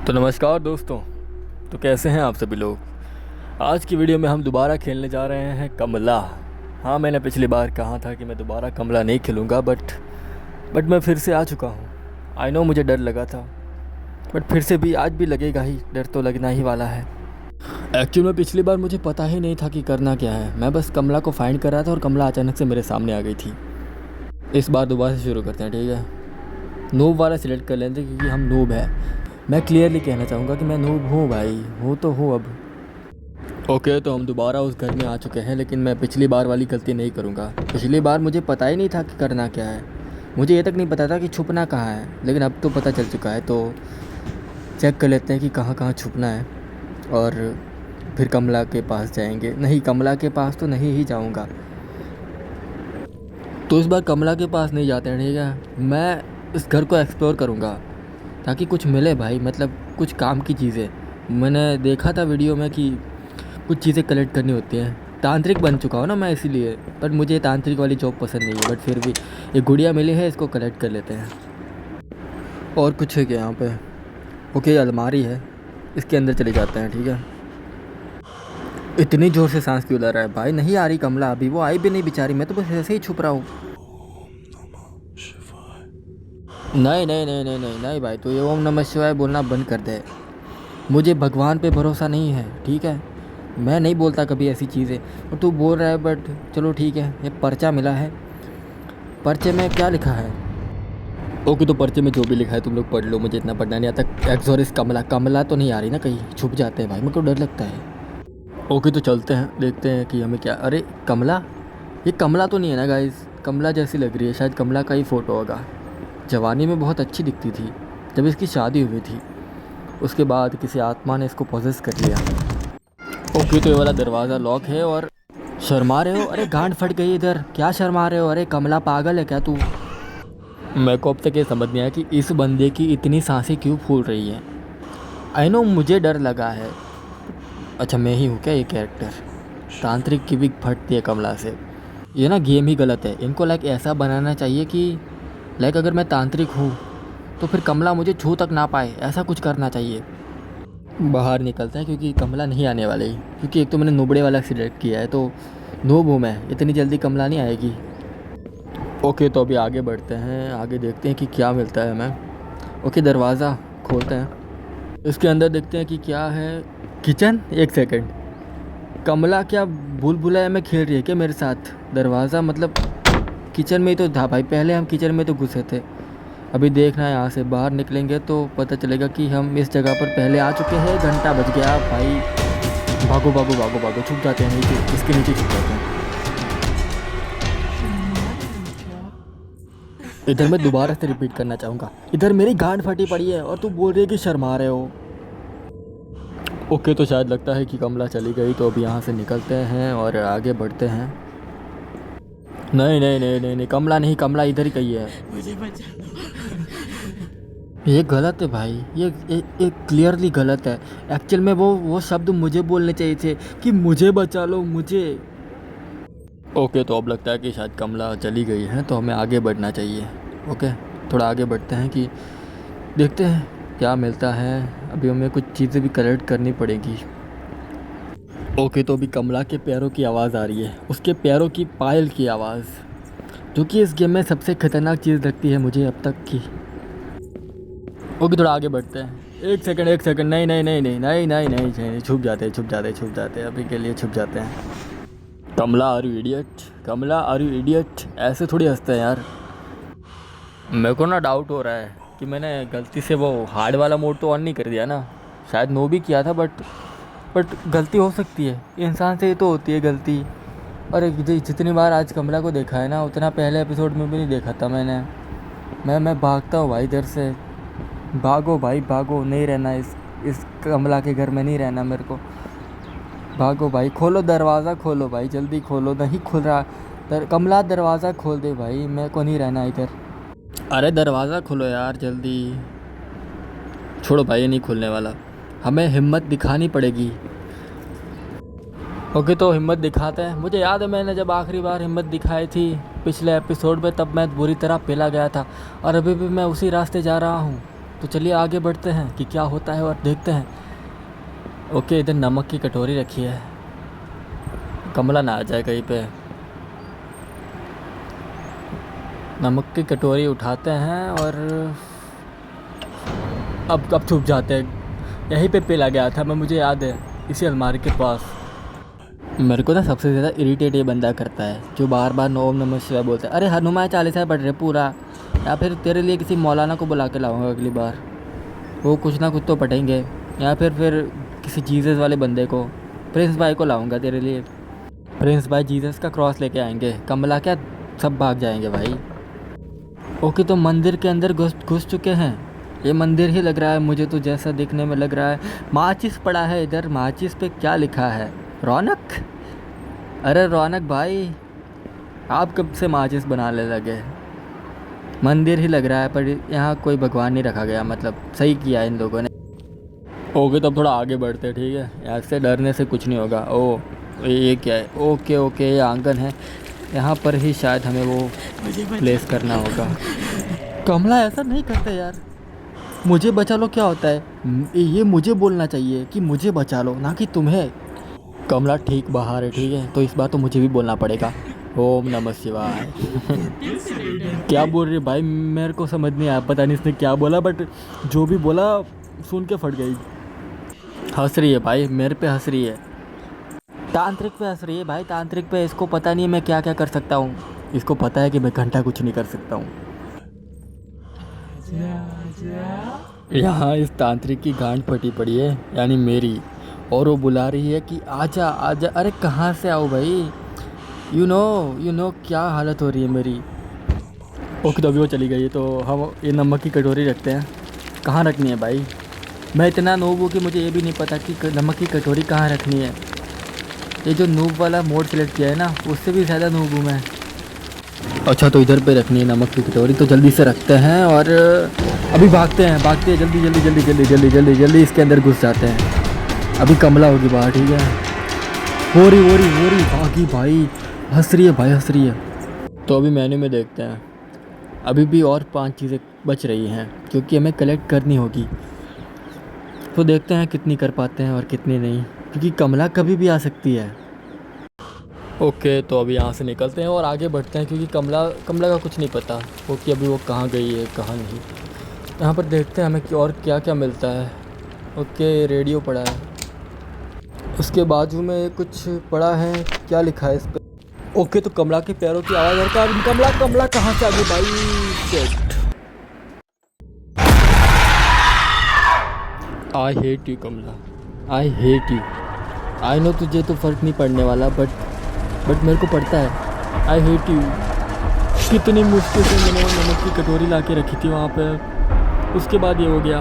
तो नमस्कार दोस्तों। तो कैसे हैं आप सभी लोग। आज की वीडियो में हम दोबारा खेलने जा रहे हैं कमला। हाँ, मैंने पिछली बार कहा था कि मैं दोबारा कमला नहीं खेलूँगा, बट मैं फिर से आ चुका हूँ। आई नो मुझे डर लगा था, बट फिर से भी आज भी लगेगा ही, डर तो लगना ही वाला है। एक्चुअली में पिछली बार मुझे पता ही नहीं था कि करना क्या है। मैं बस कमला को फाइंड कर रहा था और कमला अचानक से मेरे सामने आ गई थी। इस बार दोबारा से शुरू करते हैं, ठीक है। नूब वाला सिलेक्ट कर लेते क्योंकि हम नूब है। मैं क्लियरली कहना चाहूँगा कि मैं नूब हूँ भाई, हूँ तो हूँ अब। ओके, तो हम दोबारा उस घर में आ चुके हैं, लेकिन मैं पिछली बार वाली गलती नहीं करूँगा। पिछली बार मुझे पता ही नहीं था कि करना क्या है। मुझे ये तक नहीं पता था कि छुपना कहाँ है, लेकिन अब तो पता चल चुका है। तो चेक कर लेते हैं कि कहाँ कहाँ छुपना है और फिर कमला के पास जाएंगे। नहीं, कमला के पास तो नहीं ही जाऊँगा। तो इस बार कमला के पास नहीं जाते हैं, ठीक है। मैं इस घर को एक्सप्लोर करूँगा ताकि कुछ मिले भाई, मतलब कुछ काम की चीज़ें। मैंने देखा था वीडियो में कि कुछ चीज़ें कलेक्ट करनी होती हैं। तांत्रिक बन चुका हूँ ना मैं, इसीलिए। पर मुझे तांत्रिक वाली जॉब पसंद नहीं है, बट फिर भी एक गुड़िया मिली है, इसको कलेक्ट कर लेते हैं। और कुछ है क्या यहाँ पे? ओके, अलमारी है, इसके अंदर चले जाते हैं, ठीक है। इतनी ज़ोर से सांस क्यों ले रहा है भाई? नहीं आ रही कमला अभी, वो आई भी नहीं बेचारी। मैं तो बस ऐसे ही छुप रहा हूँ। नहीं नहीं नहीं नहीं नहीं नहीं भाई, तो ये ओम नमः शिवाय बोलना बंद कर दे। मुझे भगवान पे भरोसा नहीं है, ठीक है। मैं नहीं बोलता कभी ऐसी चीज़ें, और तू बोल रहा है। बट चलो ठीक है, ये पर्चा मिला है। पर्चे में क्या लिखा है? ओके, तो पर्चे में जो भी लिखा है तुम लोग पढ़ लो, मुझे इतना पढ़ना नहीं आता। एक्सोरिस कमला, कमला तो नहीं आ रही ना कहीं? छुप जाते हैं भाई, मेरे को डर लगता है। ओके, तो चलते हैं, देखते हैं कि हमें क्या। अरे कमला, ये कमला तो नहीं है ना गाइस? कमला जैसी लग रही है, शायद कमला का ही फ़ोटो होगा। जवानी में बहुत अच्छी दिखती थी जब इसकी शादी हुई थी। उसके बाद किसी आत्मा ने इसको पोजेस कर लिया। ओके, तो ये वाला दरवाज़ा लॉक है। और शर्मा रहे हो? अरे गांड फट गई इधर, क्या शर्मा रहे हो? अरे कमला पागल है क्या तू? मेरे को अब तक ये समझ नहीं आया कि इस बंदे की इतनी सांसें क्यों फूल रही हैं। आई नो मुझे डर लगा है। अच्छा, मैं ही हूँ क्या ये कैरेक्टर? तांत्रिक की भी फटती है कमला से। ये ना गेम ही गलत है। इनको लाइक ऐसा बनाना चाहिए कि लाइक अगर मैं तांत्रिक हूँ तो फिर कमला मुझे छू तक ना पाए, ऐसा कुछ करना चाहिए। बाहर निकलते हैं क्योंकि कमला नहीं आने वाली। क्योंकि एक तो मैंने नुबड़े वाला सिलेक्ट किया है, तो नूब हूँ मैं, इतनी जल्दी कमला नहीं आएगी। ओके, तो अभी आगे बढ़ते हैं, आगे देखते हैं कि क्या मिलता है हमें। ओके, दरवाज़ा खोलते हैं, इसके अंदर देखते हैं कि क्या है। किचन? एक सेकंड, कमला क्या भूल भुलैया में खेल रही है क्या मेरे साथ? दरवाज़ा मतलब किचन में ही तो था भाई, पहले हम किचन में तो घुसे थे। अभी देखना है, यहाँ से बाहर निकलेंगे तो पता चलेगा कि हम इस जगह पर पहले आ चुके हैं। घंटा बज गया भाई, भागो भागो भागो भागो, छुप जाते हैं नीचे, इसके नीचे छुप जाते हैं। इधर मैं दोबारा से रिपीट करना चाहूँगा, इधर मेरी गांड फटी पड़ी है और तू बोल रही है कि शर्मा रहे हो। ओके, तो शायद लगता है कि कमला चली गई, तो अभी यहाँ से निकलते हैं और आगे बढ़ते हैं। नहीं नहीं नहीं नहीं नहीं, कमला नहीं, कमला इधर ही कहीं है। मुझे बचा लो। ये गलत है भाई, ये क्लियरली गलत है। एक्चुअल में वो शब्द मुझे बोलने चाहिए थे कि मुझे बचा लो, मुझे। ओके, तो अब लगता है कि शायद कमला चली गई है, तो हमें आगे बढ़ना चाहिए। ओके, थोड़ा आगे बढ़ते हैं कि देखते हैं क्या मिलता है। अभी हमें कुछ चीज़ें भी कलेक्ट करनी पड़ेगी। ओके, तो अभी कमला के पैरों की आवाज़ आ रही है, उसके पैरों की पायल की आवाज़, जो कि इस गेम में सबसे खतरनाक चीज़ लगती है मुझे अब तक की। ओके, थोड़ा आगे बढ़ते हैं। एक सेकंड, नहीं नहीं नहीं नहीं नहीं नहीं नहीं नहीं, छुप जाते हैं, अभी के लिए छुप जाते हैं। Kamala are you idiot, Kamala are you idiot, ऐसे थोड़ी हंसते हैं यार। मेरे को ना डाउट हो रहा है कि मैंने गलती से वो हार्ड वाला मोड तो ऑन नहीं कर दिया ना। शायद नो भी किया था, बट गलती हो सकती है, इंसान से ही तो होती है गलती। और जितनी बार आज कमला को देखा है ना, उतना पहले एपिसोड में भी नहीं देखा था मैंने। मैं भागता हूँ भाई इधर से। भागो भाई भागो, नहीं रहना इस कमला के घर में, नहीं रहना मेरे को। भागो भाई, खोलो दरवाज़ा, खोलो भाई, जल्दी खोलो। नहीं खुल रहा। कमला दरवाज़ा खोल दे भाई, मेरे को नहीं रहना इधर। अरे दरवाज़ा खोलो यार जल्दी। छोड़ो भाई, ये नहीं खुलने वाला, हमें हिम्मत दिखानी पड़ेगी। ओके, तो हिम्मत दिखाते हैं। मुझे याद है मैंने जब आखिरी बार हिम्मत दिखाई थी पिछले एपिसोड में, तब मैं बुरी तरह पिला गया था और अभी भी मैं उसी रास्ते जा रहा हूँ। तो चलिए आगे बढ़ते हैं कि क्या होता है और देखते हैं। ओके, इधर नमक की कटोरी रखी है, कमला ना आ जाए कहीं पे। नमक की कटोरी उठाते हैं और अब छुप जाते हैं। यहीं पे पिला गया था मैं, मुझे याद है, इसी अलमारी के पास। मेरे को ना सबसे ज़्यादा इरिटेट ये बंदा करता है जो बार बार ओम नमः शिवाय बोलता है। अरे हनुमान चालीसा पढ़ रहे पूरा, या फिर तेरे लिए किसी मौलाना को बुला के लाऊंगा अगली बार, वो कुछ ना कुछ तो पढ़ेंगे। या फिर किसी जीसस वाले बंदे को, प्रिंस भाई को लाऊंगा तेरे लिए। प्रिंस भाई जीसस का क्रॉस लेके आएंगे, कमला क्या सब भाग जाएंगे भाई। ओके, तो मंदिर के अंदर घुस चुके हैं। ये मंदिर ही लग रहा है मुझे तो, जैसा देखने में लग रहा है। माचिस पड़ा है इधर, माचिस पे क्या लिखा है? रौनक। अरे रौनक भाई, आप कब से माचिस बनाने लगे? मंदिर ही लग रहा है पर यहाँ कोई भगवान नहीं रखा गया, मतलब सही किया इन लोगों ने। ओके, तो थोड़ा आगे बढ़ते हैं, ठीक है? यहाँ से डरने से कुछ नहीं होगा। ओ ये क्या है? ओके ओके, ये आंगन है, यहाँ पर ही शायद हमें वो प्लेस करना होगा। कमला ऐसा नहीं करते यार, मुझे बचा लो क्या होता है? ये मुझे बोलना चाहिए कि मुझे बचा लो, ना कि तुम्हें। कमला ठीक बाहर है, ठीक है? तो इस बार तो मुझे भी बोलना पड़ेगा, ओम नमः शिवाय। क्या बोल रही है भाई, मेरे को समझ नहीं आया, पता नहीं इसने क्या बोला, बट जो भी बोला सुन के फट गई। हंस रही है भाई, मेरे पे हंस रही है, तांत्रिक पे हंस रही है भाई, तांत्रिक पे। इसको पता नहीं है मैं क्या क्या कर सकता हूँ, इसको पता है कि मैं घंटा कुछ नहीं कर सकता हूँ। यहाँ इस तांत्रिक की गांड फटी पड़ी है, यानी मेरी, और वो बुला रही है कि आजा आजा। अरे कहाँ से आओ भाई, यू नो क्या हालत हो रही है मेरी। ओके, तो अभी वो चली गई है, तो हम ये नमक की कटोरी रखते हैं। कहाँ रखनी है भाई? मैं इतना नूब हूँ कि मुझे ये भी नहीं पता कि नमक की कटोरी कहाँ रखनी है। ये जो नूब वाला मोड सेलेक्ट किया है ना, उससे भी ज़्यादा नूब हूँ मैं। अच्छा, तो इधर पे रखनी है नमक की कटोरी, तो जल्दी से रखते हैं और अभी भागते हैं जल्दी जल्दी जल्दी जल्दी जल्दी जल्दी जल्दी इसके अंदर घुस जाते हैं। अभी कमला होगी बाहर, ठीक है? हो रही भागी भाई, हंस रही है भाई, हंस रही है। तो अभी मेन्यू में देखते हैं, अभी भी और 5 चीज़ें बच रही हैं क्योंकि हमें कलेक्ट करनी होगी। तो देखते हैं कितनी कर पाते हैं और कितनी नहीं, क्योंकि कमला कभी भी आ सकती है। ओके, तो अभी यहाँ से निकलते हैं और आगे बढ़ते हैं, क्योंकि कमला का कुछ नहीं पता वो कि अभी वो कहाँ गई है कहाँ नहीं। यहाँ पर देखते हैं हमें और क्या क्या मिलता है। ओके, रेडियो पड़ा है, उसके बाजू में कुछ पड़ा है, क्या लिखा है इस पर? ओके, तो कमला के पैरों की आवाज़ आता है। कमला कहाँ से आ गई भाई? Shit, I hate you Kamala, I hate you. I know तुझे तो फ़र्क नहीं पड़ने वाला, बट मेरे को पड़ता है। आई हेट यू। कितनी मुश्किल से मैंने नमक की कटोरी ला के रखी थी वहाँ पर, उसके बाद ये हो गया।